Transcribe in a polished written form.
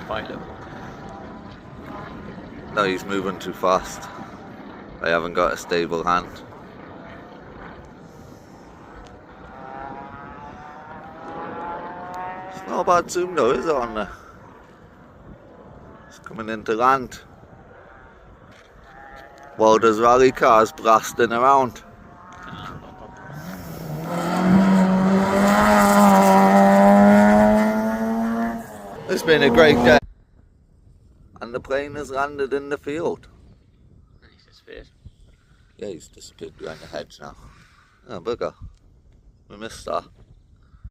pilot. No, he's moving too fast. I haven't got a stable hand. It's not a bad zoom though, is it, on there? It's coming into land. While there's rally cars blasting around. It's been a great day. And the plane has landed in the field. He's disappeared. Yeah, he's disappeared behind the hedge now. Oh, bugger. We missed that.